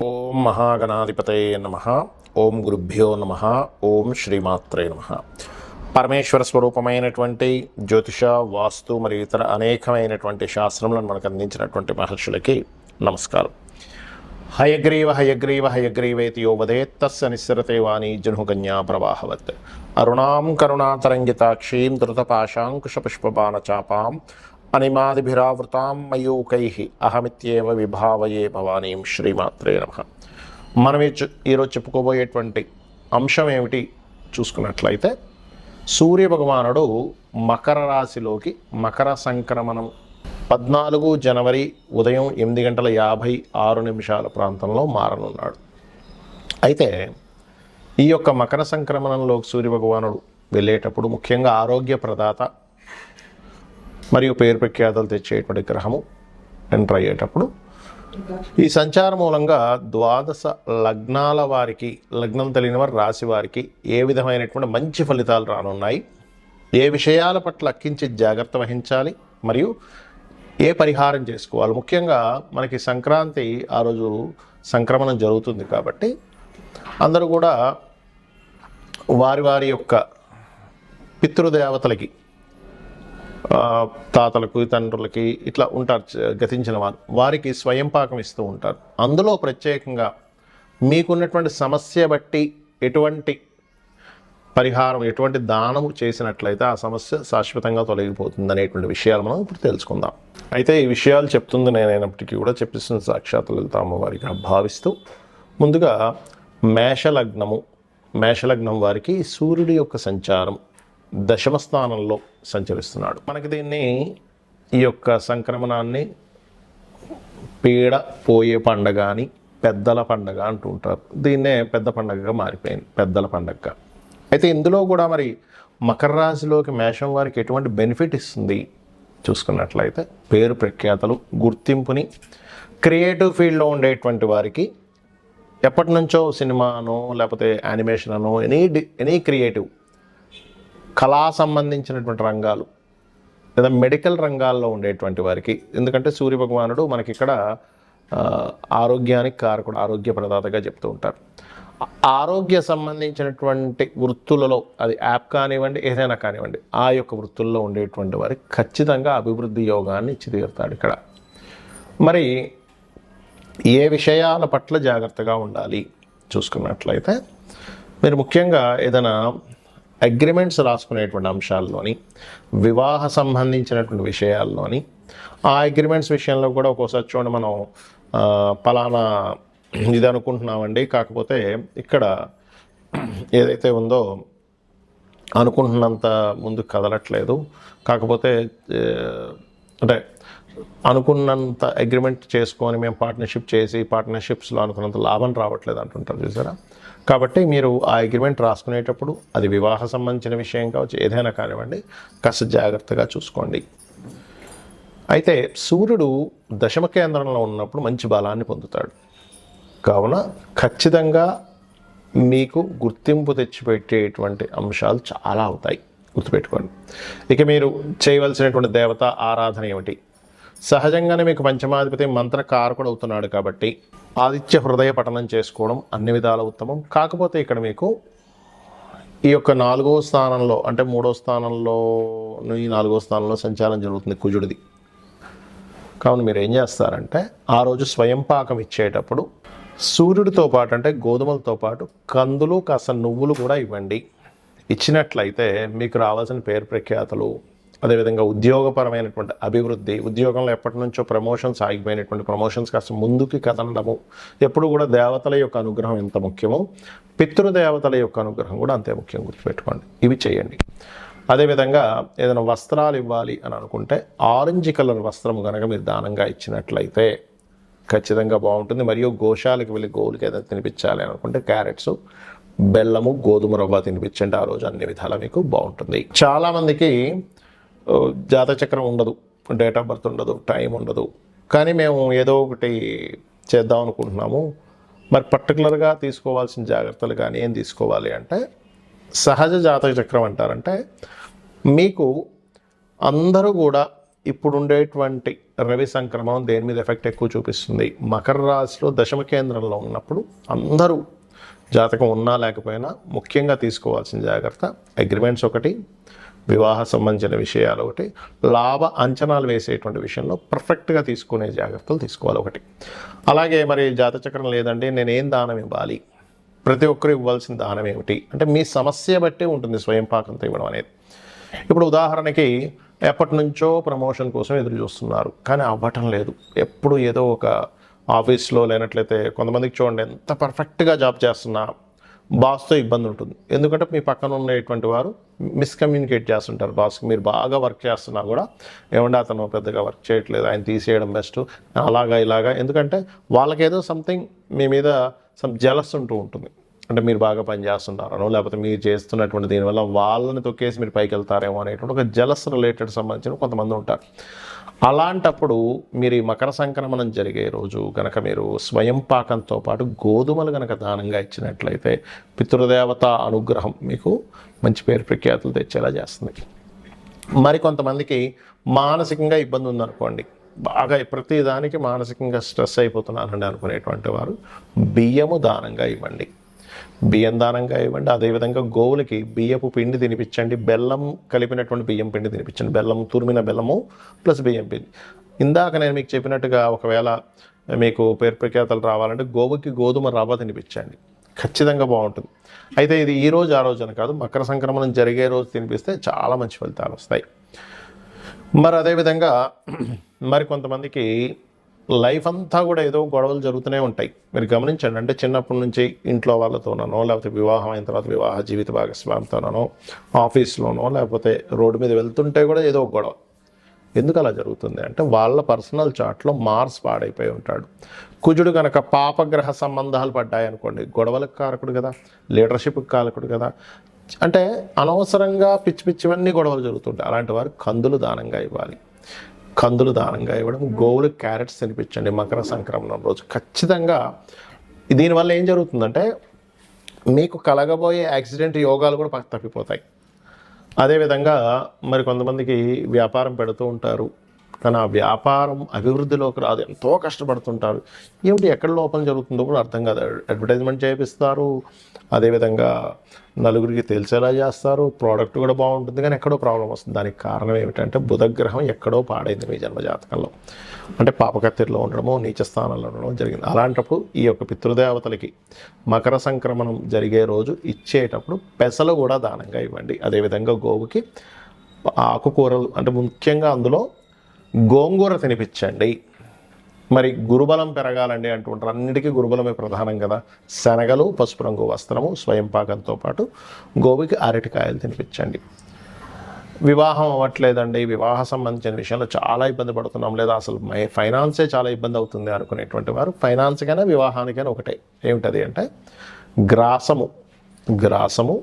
ఓం మహాగణాధిపతయే నమః. ఓం గురుభ్యో నమః. ఓం శ్రీమాత్రే నమః. పరమేశ్వర స్వరూపమైనటువంటి జ్యోతిష, వాస్తు మరియు ఇతర అనేకమైనటువంటి శాస్త్రములను మనకు అందించినటువంటి మహర్షులకి నమస్కారం. హయగ్రీవ హయగ్రీవ హయగ్రీవేతి యో వదేత్ తస్య నిస్సరతే వాణీ జనుకన్యా ప్రవాహవత్. అరుణాం కరుణాతరంగితాక్షీం ధృతపాశాంకుశపుష్పబాణచాపాం అనిమాదిభిరావృతాం మయూకైః అహమిత్యేవ విభావయే భవానీం. శ్రీమాత్రే నమః. మనం ఈరోజు చెప్పుకోబోయేటువంటి అంశం ఏమిటి చూసుకున్నట్లయితే, సూర్యభగవానుడు మకర రాశిలోకి మకర సంక్రమణం 14 జనవరి ఉదయం 8:56 ప్రాంతంలో మారనున్నాడు. అయితే ఈ యొక్క మకర సంక్రమణంలో సూర్యభగవానుడు వెళ్ళేటప్పుడు ముఖ్యంగా ఆరోగ్య ప్రదాత మరియు పేరు ప్రఖ్యాతలు తెచ్చేటువంటి గ్రహము ఎంటర్ అయ్యేటప్పుడు ఈ సంచారం మూలంగా 12 లగ్నాల వారికి, లగ్నం తెలియని వారి రాశి వారికి ఏ విధమైనటువంటి మంచి ఫలితాలు రానున్నాయి, ఏ విషయాల పట్ల అక్కించి జాగ్రత్త వహించాలి, మరియు ఏ పరిహారం చేసుకోవాలి. ముఖ్యంగా మనకి సంక్రాంతి ఆ రోజు సంక్రమణం జరుగుతుంది కాబట్టి అందరూ కూడా వారి వారి యొక్క పితృదేవతలకి, తాతలకు, తండ్రులకి ఇట్లా ఉంటారు గతించిన వారికి స్వయం పాకం ఇస్తూ ఉంటారు. అందులో ప్రత్యేకంగా మీకున్నటువంటి సమస్య బట్టి ఎటువంటి పరిహారం, ఎటువంటి దానము చేసినట్లయితే ఆ సమస్య శాశ్వతంగా తొలగిపోతుంది అనేటువంటి విషయాలు మనం ఇప్పుడు తెలుసుకుందాం. అయితే ఈ విషయాలు చెప్తుంది నేనైనప్పటికీ కూడా చెప్పిస్తున్న సాక్షాత్ లలిత అమ్మవారిగా భావిస్తూ, ముందుగా మేషలగ్నం వారికి సూర్యుడి యొక్క సంచారం దశమ స్థానంలో సంచరిస్తున్నాడు. మనకి దీన్ని, ఈ యొక్క సంక్రమణాన్ని పీడ పోయే పండగ అని, పెద్దల పండగ అంటూ ఉంటారు. దీన్నే పెద్ద పండగగా మారిపోయింది, పెద్దల పండగగా. అయితే ఇందులో కూడా మరి మకర రాశిలోకి మేషం వారికి ఎటువంటి బెనిఫిట్ ఇస్తుంది చూసుకున్నట్లయితే, పేరు ప్రఖ్యాతలు, గుర్తింపుని, క్రియేటివ్ ఫీల్డ్లో ఉండేటువంటి వారికి ఎప్పటి నుంచో సినిమానో లేకపోతే యానిమేషన్ అనో ఎనీ క్రియేటివ్ కళా సంబంధించినటువంటి రంగాలు లేదా మెడికల్ రంగాల్లో ఉండేటువంటి వారికి, ఎందుకంటే సూర్యభగవానుడు మనకి ఇక్కడ ఆరోగ్యానికి కారకుడు, ఆరోగ్య ప్రదాతగా చెప్తూ ఉంటారు. ఆరోగ్య సంబంధించినటువంటి వృత్తులలో, అది యాప్ కానివ్వండి, ఏదైనా కానివ్వండి, ఆ యొక్క వృత్తుల్లో ఉండేటువంటి వారికి ఖచ్చితంగా అభివృద్ధి యోగాన్ని ఇచ్చి తీరుతాడు ఇక్కడ. మరి ఏ విషయాల పట్ల జాగ్రత్తగా ఉండాలి చూసుకున్నట్లయితే, మీరు ముఖ్యంగా ఏదైనా అగ్రిమెంట్స్ రాసుకునేటువంటి అంశాల్లోని, వివాహ సంబంధించినటువంటి విషయాల్లోని, ఆ అగ్రిమెంట్స్ విషయంలో కూడా ఒక్కోసారి చూడండి, మనం పలానా ఇది అనుకుంటున్నామండి, కాకపోతే ఇక్కడ ఏదైతే ఉందో అనుకుంటున్నంత ముందుకు కదలట్లేదు, కాకపోతే అంటే అనుకున్నంత అగ్రిమెంట్ చేసుకొని మేము పార్ట్నర్షిప్ చేసి పార్ట్నర్షిప్స్లో అనుకున్నంత లాభం రావట్లేదు అంటుంటారు చూసారా. కాబట్టి మీరు ఆ అగ్రిమెంట్ రాసుకునేటప్పుడు అది వివాహ సంబంధించిన విషయం కావచ్చు, ఏదైనా కానివ్వండి, కాస్త జాగ్రత్తగా చూసుకోండి. అయితే సూర్యుడు దశమ కేంద్రంలో ఉన్నప్పుడు మంచి బలాన్ని పొందుతాడు. కావున ఖచ్చితంగా మీకు గుర్తింపు తెచ్చిపెట్టేటువంటి అంశాలు చాలా అవుతాయి, గుర్తుపెట్టుకోండి. ఇక మీరు చేయవలసినటువంటి దేవత ఆరాధన ఏమిటి? సహజంగానే మీకు పంచమాధిపతి మంత్రకారకుడు అవుతున్నాడు కాబట్టి ఆదిత్య హృదయ పఠనం చేసుకోవడం అన్ని విధాల ఉత్తమం. కాకపోతే ఇక్కడ మీకు ఈ యొక్క 4వ స్థానంలో, అంటే 3వ స్థానంలో 4వ స్థానంలో సంచారం జరుగుతుంది కుజుడిది. కావున మీరు ఏం చేస్తారంటే, ఆ రోజు స్వయం పాకం ఇచ్చేటప్పుడు సూర్యుడితో పాటు, అంటే గోధుమలతో పాటు కందులు, కాస్త నువ్వులు కూడా ఇవ్వండి. ఇచ్చినట్లయితే మీకు రావాల్సిన పేరు ప్రఖ్యాతలు, అదేవిధంగా ఉద్యోగపరమైనటువంటి అభివృద్ధి, ఉద్యోగంలో ఎప్పటి నుంచో ప్రమోషన్స్ ఆగిపోయినటువంటి ప్రమోషన్స్ కాస్త ముందుకి కదలడము, ఎప్పుడు కూడా దేవతల యొక్క అనుగ్రహం ఎంత ముఖ్యమో పితృదేవతల యొక్క అనుగ్రహం కూడా అంతే ముఖ్యం, గుర్తుపెట్టుకోండి. ఇవి చేయండి. అదేవిధంగా ఏదైనా వస్త్రాలు ఇవ్వాలి అని అనుకుంటే ఆరెంజ్ కలర్ వస్త్రం కనుక మీరు దానంగా ఇచ్చినట్లయితే ఖచ్చితంగా బాగుంటుంది. మరియు గోశాలకు వెళ్ళి గోవులకి ఏదైనా తినిపించాలి అనుకుంటే క్యారెట్స్, బెల్లము, గోధుమ రవ్వ తినిపించండి. ఆ రోజు అన్ని విధాలా మీకు బాగుంటుంది. చాలామందికి జాతచక్రం ఉండదు, డేట్ ఆఫ్ బర్త్ ఉండదు, టైం ఉండదు, కానీ మేము ఏదో ఒకటి చేద్దాం అనుకుంటున్నాము. మరి పర్టికులర్గా తీసుకోవాల్సిన జాగ్రత్తలు కానీ ఏం తీసుకోవాలి అంటే, సహజ జాతక చక్రం అంటారంటే మీకు అందరూ కూడా ఇప్పుడు ఉండేటువంటి రవి సంక్రమణం దేని మీద ఎఫెక్ట్ ఎక్కువ చూపిస్తుంది? మకర రాశిలో దశమ కేంద్రంలో ఉన్నప్పుడు అందరూ జాతకం ఉన్నా లేకపోయినా ముఖ్యంగా తీసుకోవాల్సిన జాగ్రత్త అగ్రిమెంట్స్ ఒకటి, వివాహ సంబంధించిన విషయాలు ఒకటి, లాభ అంచనాలు వేసేటువంటి విషయంలో పర్ఫెక్ట్గా తీసుకునే జాగ్రత్తలు తీసుకోవాలి ఒకటి. అలాగే మరి జాతచక్రం లేదండి, నేనేం దానం ఇవ్వాలి, ప్రతి ఒక్కరు ఇవ్వాల్సిన దానం ఏమిటి అంటే మీ సమస్య బట్టే ఉంటుంది స్వయం పాకంతో ఇవ్వడం అనేది. ఇప్పుడు ఉదాహరణకి ఎప్పటి నుంచో ప్రమోషన్ కోసం ఎదురు చూస్తున్నారు కానీ అవ్వటం లేదు, ఎప్పుడు ఏదో ఒక ఆఫీస్లో లేనట్లయితే కొంతమందికి చూడండి ఎంత పర్ఫెక్ట్గా జాబ్ చేస్తున్నా బాస్తో ఇబ్బంది ఉంటుంది. ఎందుకంటే మీ పక్కన ఉండేటువంటి వారు మిస్కమ్యూనికేట్ చేస్తుంటారు బాస్కి. మీరు బాగా వర్క్ చేస్తున్నా కూడా ఏమంటే అతను పెద్దగా వర్క్ చేయట్లేదు, ఆయన తీసేయడం బెస్ట్, అలాగా ఇలాగా. ఎందుకంటే వాళ్ళకేదో సంథింగ్ మీ మీద సమ్ జలస్ ఉంటూ ఉంటుంది. అంటే మీరు బాగా పనిచేస్తున్నారనో లేకపోతే మీరు చేస్తున్నటువంటి దీనివల్ల వాళ్ళని తొక్కేసి మీరు పైకి వెళ్తారేమో అనేటువంటి ఒక జలస్ రిలేటెడ్ సంబంధించిన కొంతమంది ఉంటారు. అలాంటప్పుడు మీరు ఈ మకర సంక్రమణం జరిగే రోజు కనుక మీరు స్వయం పాకంతో పాటు గోధుమలు కనుక దానంగా ఇచ్చినట్లయితే పితృదేవత అనుగ్రహం మీకు మంచి పేరు ప్రఖ్యాతులు తెచ్చేలా చేస్తుంది. మరి కొంతమందికి మానసికంగా ఇబ్బంది ఉందనుకోండి, బాగా ప్రతి దానికి మానసికంగా స్ట్రెస్ అయిపోతున్నానండి అనుకునేటువంటి వారు బియ్యము దానంగా ఇవ్వండి, బియ్యం దానంగా ఇవ్వండి. అదేవిధంగా గోవులకి బియ్యపు పిండి తినిపించండి, బెల్లం కలిపినటువంటి బియ్యం పిండి తినిపించండి, బెల్లం తురిమిన బెల్లము ప్లస్ బియ్యం పిండి. ఇందాక నేను మీకు చెప్పినట్టుగా ఒకవేళ మీకు పేరు ప్రఖ్యాతలు రావాలంటే గోవుకి గోధుమ రవ్వ తినిపించండి, ఖచ్చితంగా బాగుంటుంది. అయితే ఇది ఈ రోజు ఆ రోజు అని కాదు, మకర సంక్రమణం జరిగే రోజు తినిపిస్తే చాలా మంచి ఫలితాలు వస్తాయి. మరి అదేవిధంగా మరి కొంతమందికి లైఫ్ అంతా కూడా ఏదో గొడవలు జరుగుతూనే ఉంటాయి. మీరు గమనించండి, అంటే చిన్నప్పటి నుంచి ఇంట్లో వాళ్ళతోనో లేకపోతే వివాహం అయిన తర్వాత వివాహ జీవిత భాగస్వామితోనో ఆఫీస్లోనో లేకపోతే రోడ్డు మీద వెళ్తుంటే కూడా ఏదో ఒక గొడవ. ఎందుకు అలా జరుగుతుంది అంటే వాళ్ళ పర్సనల్ చార్ట్లో మార్స్ పాడైపోయి ఉంటాడు. కుజుడు కనుక పాపగ్రహ సంబంధాలు పడ్డాయి అనుకోండి, గొడవలకు కారకుడు కదా, లీడర్షిప్కి కారకుడు కదా. అంటే అనవసరంగా పిచ్చి పిచ్చివన్నీ గొడవలు జరుగుతుంటాయి. అలాంటి వారు కందులు దానంగా ఇవ్వాలి, కందులు దానంగా ఇవ్వడం, గోవులకు క్యారెట్స్ తినిపించండి మకర సంక్రమణం రోజు ఖచ్చితంగా. దీనివల్ల ఏం జరుగుతుందంటే మీకు కలగబోయే యాక్సిడెంట్ యోగాలు కూడా తప్పిపోతాయి. అదేవిధంగా మరి కొంతమందికి వ్యాపారం పెడుతూ ఉంటారు కానీ ఆ వ్యాపారం అభివృద్ధిలోకి రాదు, ఎంతో కష్టపడుతుంటారు. ఏమిటి ఎక్కడ లోపం జరుగుతుందో కూడా అర్థం కాదు. అడ్వర్టైజ్మెంట్ చేపిస్తారు, అదేవిధంగా నలుగురికి తెలిసేలా చేస్తారు, ప్రోడక్ట్ కూడా బాగుంటుంది కానీ ఎక్కడో ప్రాబ్లం వస్తుంది. దానికి కారణం ఏమిటంటే బుధగ్రహం ఎక్కడో పాడైంది మీ జన్మజాతకంలో, అంటే పాపకత్తిలో ఉండడమో నీచ స్థానంలో ఉండడం జరిగింది. అలాంటప్పుడు ఈ యొక్క పితృదేవతలకి మకర సంక్రమణం జరిగే రోజు ఇచ్చేటప్పుడు పెసలు కూడా దానంగా ఇవ్వండి. అదేవిధంగా గోవుకి ఆకుకూరలు, అంటే ముఖ్యంగా అందులో గోంగూర తినిపించండి. మరి గురుబలం పెరగాలండి అంటుంటారు, అన్నిటికీ గురుబలమే ప్రధానం కదా. శనగలు, పసుపు రంగు వస్త్రము, స్వయం పాకంతో పాటు గోవుకి అరటికాయలు తినిపించండి. వివాహం అవ్వట్లేదండి, వివాహ సంబంధించిన విషయంలో చాలా ఇబ్బంది పడుతున్నాం, లేదా అసలు ఫైనాన్సే చాలా ఇబ్బంది అవుతుంది అనుకునేటువంటి వారు ఫైనాన్స్కైనా వివాహానికైనా ఒకటే. ఏమిటది అంటే గ్రాసము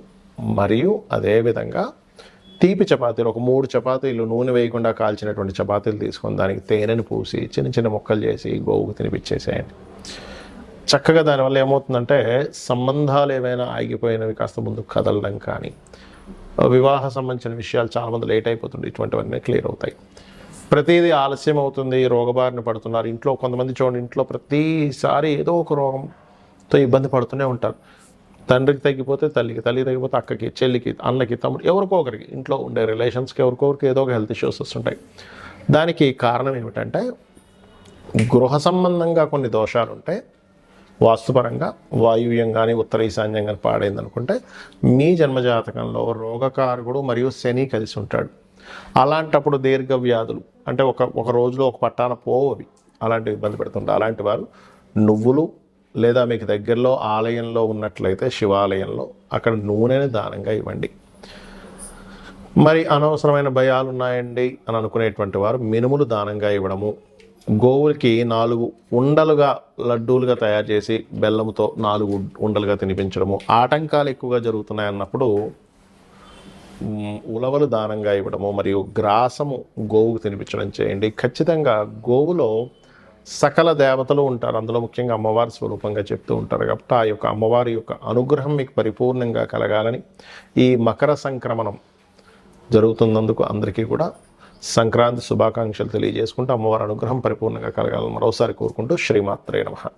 మరియు అదేవిధంగా తీపి చపాతీలు, ఒక 3 చపాతీలు నూనె వేయకుండా కాల్చినటువంటి చపాతీలు తీసుకొని దానికి తేనెను పూసి చిన్న చిన్న ముక్కలు చేసి గోవుకు తినిపించేసేయండి. చక్కగా దానివల్ల ఏమవుతుందంటే సంబంధాలు ఏవైనా ఆగిపోయినవి కాస్త ముందుకు కదలడం కానీ, వివాహ సంబంధించిన విషయాలు చాలామంది లేట్ అయిపోతుంది, ఇటువంటివన్నీ క్లియర్ అవుతాయి. ప్రతిదీ ఆలస్యం అవుతుంది, రోగబారిన పడుతున్నారు. ఇంట్లో కొంతమంది చూడండి, ఇంట్లో ప్రతిసారి ఏదో ఒక రోగంతో ఇబ్బంది పడుతూనే ఉంటారు. తండ్రికి తగ్గిపోతే తల్లికి, తల్లికి తగ్గిపోతే అక్కకి, చెల్లికి, అన్నకి, తమ్ముడు, ఎవరికో ఒకరికి, ఇంట్లో ఉండే రిలేషన్స్కి ఎవరికొకరికి ఏదో ఒక హెల్త్ ఇష్యూస్ వస్తుంటాయి. దానికి కారణం ఏమిటంటే గృహ సంబంధంగా కొన్ని దోషాలు ఉంటాయి. వాస్తుపరంగా వాయువ్యం కానీ ఉత్తర ఈశాన్యం కానీ పాడైంది అనుకుంటే మీ జన్మజాతకంలో రోగకారకుడు మరియు శని కలిసి ఉంటాడు. అలాంటప్పుడు దీర్ఘ వ్యాధులు, అంటే ఒక రోజులో ఒక పట్టాన పోవవి, అలాంటివి ఇబ్బంది పెడుతుంటారు. అలాంటి వారు నువ్వులు, లేదా మీకు దగ్గరలో ఆలయంలో ఉన్నట్లయితే శివాలయంలో అక్కడ నూనెని దానంగా ఇవ్వండి. మరి అనవసరమైన భయాలు ఉన్నాయండి అని అనుకునేటువంటి వారు మినుములు దానంగా ఇవ్వడము, గోవులకి 4 ఉండలుగా లడ్డూలుగా తయారు చేసి బెల్లంతో 4 ఉండలుగా తినిపించడము. ఆటంకాలు ఎక్కువగా జరుగుతున్నాయి అన్నప్పుడు ఉలవలు దానంగా ఇవ్వడము మరియు గ్రాసము గోవుకు తినిపించడం చేయండి. ఖచ్చితంగా గోవులో సకల దేవతలు ఉంటారు, అందులో ముఖ్యంగా అమ్మవారి స్వరూపంగా చెప్తూ ఉంటారు. కాబట్టి ఆ యొక్క అమ్మవారి యొక్క అనుగ్రహం మీకు పరిపూర్ణంగా కలగాలని ఈ మకర సంక్రమణం జరుగుతున్నందుకు అందరికీ కూడా సంక్రాంతి శుభాకాంక్షలు తెలియజేసుకుంటూ అమ్మవారి అనుగ్రహం పరిపూర్ణంగా కలగాలని మరోసారి కోరుకుంటూ శ్రీమాత్రే నమః.